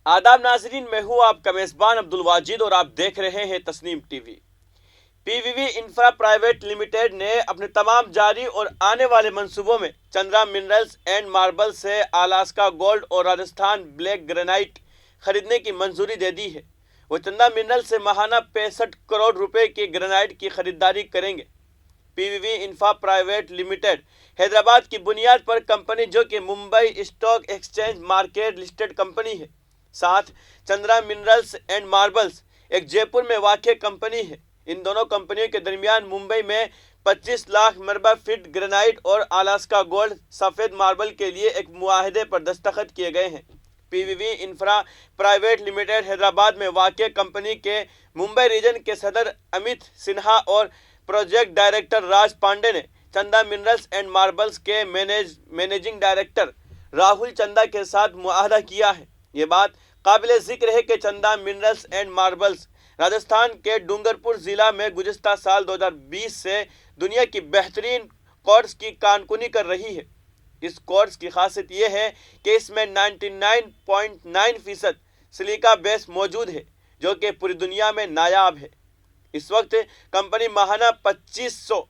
आदाब नाजरीन, मैं हूं आपका मेजबान अब्दुल वाजिद और आप देख रहे हैं Tasneem TV. PVV infra private limited ने अपने तमाम जारी और आने वाले मंसूबों में चंद्रा मिनरल्स एंड मार्बल से अलास्का गोल्ड और राजस्थान ब्लैक ग्रेनाइट खरीदने की मंजूरी दे दी है। वो चंद्रा मिनरल से माहाना 65 करोड़ रुपए की ग्रेनाइट की खरीदारी करेंगे। पीवीवी इंफ्रा प्राइवेट लिमिटेड हैदराबाद की बुनियाद पर कंपनी जो कि Mumbai stock exchange market listed company है। साथ चंद्रा मिनरल्स एंड मार्बल्स एक जयपुर में वाक़ कंपनी है। इन दोनों कंपनियों के दरमियान मुंबई में 25 लाख मरबा फीट ग्रेनाइट और अलास्का गोल्ड सफ़ेद मार्बल के लिए एक मुआहदे पर दस्तखत किए गए हैं। पीवीवी इंफ्रा प्राइवेट लिमिटेड हैदराबाद में वाक़ कंपनी के मुंबई रीजन के सदर अमित सिन्हा और प्रोजेक्ट डायरेक्टर राज पांडे ने चंदा मिनरल्स एंड मार्बल्स के मैनेजिंग डायरेक्टर राहुल चंदा के साथ मुआहदा किया है। ये बात काबिल जिक्र है कि चंदा मिनरल्स एंड मार्बल्स राजस्थान के डूंगरपुर ज़िला में गुज़िश्ता साल 2020 से दुनिया की बेहतरीन क्वार्ट्ज की कानकुनी कर रही है। इस क्वार्ट्ज की खासियत यह है कि इसमें 99.9% सिलिका बेस मौजूद है, जो कि पूरी दुनिया में नायाब है। इस वक्त कंपनी माहाना 2500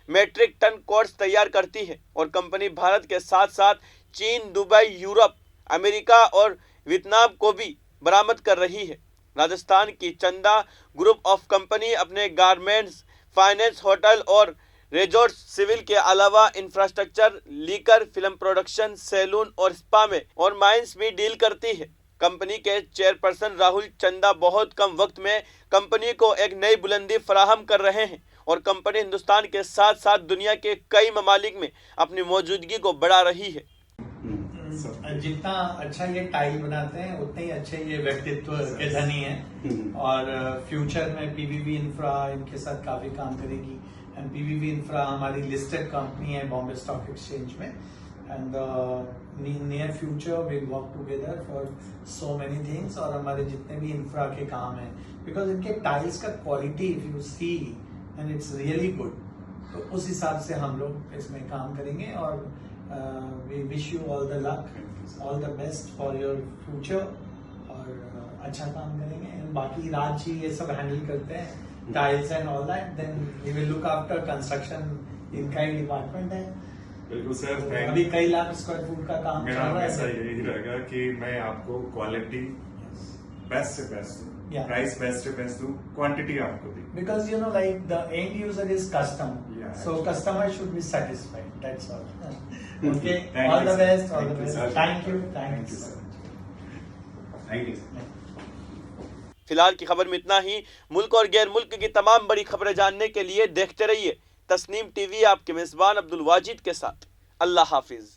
मेट्रिक टन क्वार्ट्ज तैयार करती है और कंपनी भारत के साथ साथ चीन, दुबई, यूरोप, अमेरिका और वियतनाम को भी बरामद कर रही है। राजस्थान की चंदा ग्रुप ऑफ कंपनी अपने गारमेंट्स, फाइनेंस, होटल और रिजॉर्ट, सिविल के अलावा infrastructure, liquor, film production, salon और स्पा में और माइंस भी डील करती है। कंपनी के चेयरपर्सन राहुल चंदा बहुत कम वक्त में कंपनी को एक नई बुलंदी फराहम कर रहे हैं और कंपनी हिंदुस्तान के साथ साथ दुनिया के कई ममालिक में अपनी मौजूदगी को बढ़ा रही है। जितना अच्छा ये टाइल बनाते हैं उतने ही अच्छे ये व्यक्तित्व के धनी हैं और फ्यूचर में पीवीवी इंफ्रा इनके साथ काफी काम करेगी। एंड पीवीवी इंफ्रा हमारी लिस्टेड कंपनी है बॉम्बे स्टॉक एक्सचेंज में। And near future we work together for so many things. और हमारे जितने भी इंफ्रा के काम हैं, बिकॉज इनके टाइल्स का quality if you see and it's really good, तो उस हिसाब से हम लोग इसमें काम करेंगे। और we wish you all the luck, all the best for your future और अच्छा काम करेंगे। and बाकी राज जी ये सब हैंडल करते हैं tiles and all that, then we will look after construction, इनका ही डिपार्टमेंट है। बिल्कुल सर, अभी कई लाख स्क्वायर फुट का काम मेरा हमेशा यही रहेगा कि मैं आपको क्वालिटी बेस्ट से बेस्ट दूं, प्राइस बेस्ट से बेस्ट दूं, क्वांटिटी आपको दी। Because you know, like the end user is custom, so customer should be satisfied. That's all. Okay, all the best, all the best. Thank you, thank you, sir. Thank you. फिलहाल की खबर में इतना ही। मुल्क और गैर मुल्क की तमाम बड़ी खबरें जानने के लिए देखते रहिए तस्नीम टीवी, आपके मेजबान अब्दुल वाजिद के साथ। अल्लाह हाफिज।